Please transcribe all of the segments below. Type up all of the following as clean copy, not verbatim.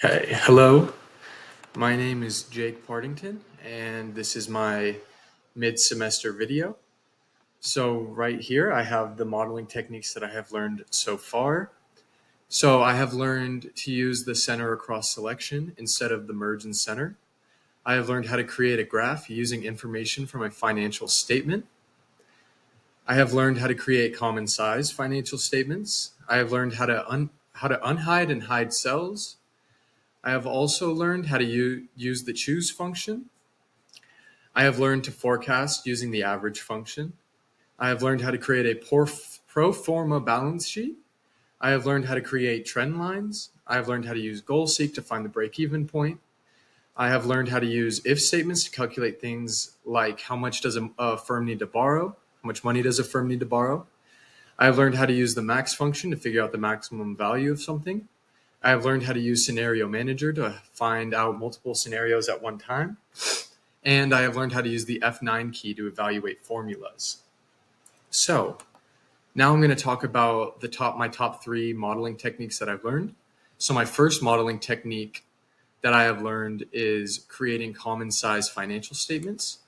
Okay, hello. My name is Jake Partington, and this is my mid-semester video. So right here, I have the modeling techniques that I have learned so far. So I have learned to use the center across selection instead of the merge and center. I have learned how to create a graph using information from a financial statement. I have learned how to create common size financial statements. I have learned how to unhide and hide cells. I have also learned how to use the choose function. I have learned to forecast using the average function. I have learned how to create a pro forma balance sheet. I have learned how to create trend lines. I have learned how to use goal seek to find the break-even point. I have learned how to use if statements to calculate things like how much does a firm need to borrow, how much money does a firm need to borrow. I have learned how to use the max function to figure out the maximum value of something. I have learned how to use Scenario Manager to find out multiple scenarios at one time. And I have learned how to use the F9 key to evaluate formulas. So now I'm going to talk about my top three modeling techniques that I've learned. So my first modeling technique that I have learned is creating common size financial statements.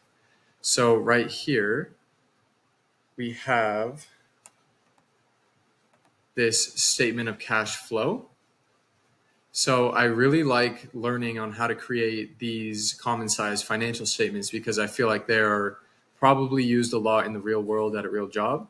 So right here, we have this statement of cash flow. So I really like learning on how to create these common size financial statements because I feel like they're probably used a lot in the real world at a real job.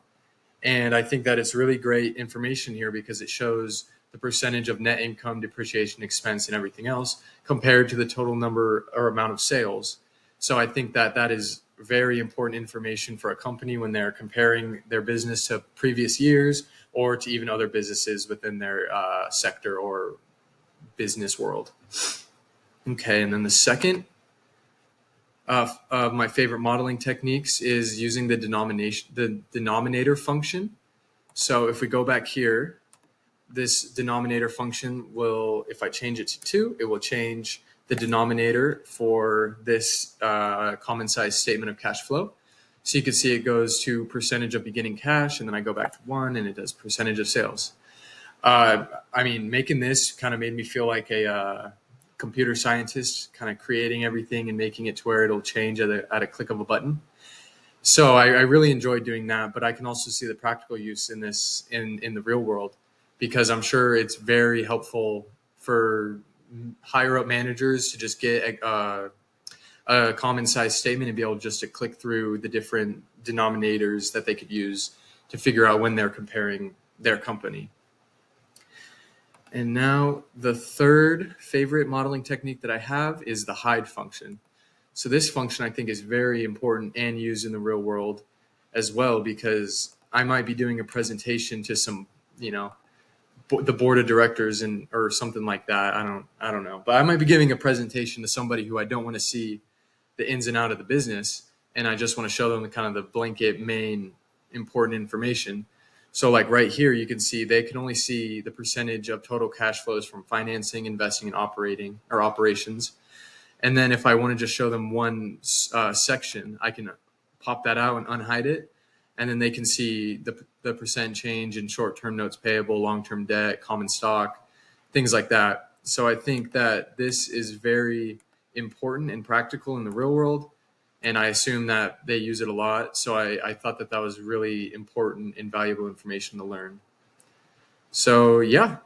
And I think that it's really great information here because it shows the percentage of net income, depreciation, expense, and everything else compared to the total number or amount of sales. So I think that that is very important information for a company when they're comparing their business to previous years or to even other businesses within their sector or business world. Okay, and then the second of my favorite modeling techniques is using the denominator function. So if we go back here, this denominator function will, if I change it to 2, it will change the denominator for this common size statement of cash flow. So you can see it goes to percentage of beginning cash, and then I go back to 1, and it does percentage of sales. Making this kind of made me feel like a computer scientist, kind of creating everything and making it to where it'll change at a click of a button. So I really enjoyed doing that, but I can also see the practical use in this in the real world because I'm sure it's very helpful for higher up managers to just get a common size statement and be able just to click through the different denominators that they could use to figure out when they're comparing their company. And now the third favorite modeling technique that I have is the hide function. So this function I think is very important and used in the real world as well because I might be doing a presentation to some, the board of directors and or something like that. I don't know, but I might be giving a presentation to somebody who I don't want to see the ins and out of the business, and I just want to show them the kind of the blanket main important information. So like right here, you can see they can only see the percentage of total cash flows from financing, investing, and operating or operations. And then if I want to just show them one section, I can pop that out and unhide it. And then they can see the percent change in short-term notes payable, long-term debt, common stock, things like that. So I think that this is very important and practical in the real world. And I assume that they use it a lot. So I thought that that was really important and valuable information to learn. So yeah,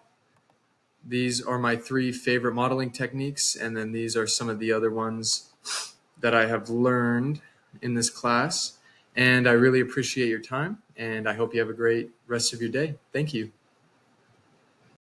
these are my three favorite modeling techniques. And then these are some of the other ones that I have learned in this class. And I really appreciate your time. And I hope you have a great rest of your day. Thank you.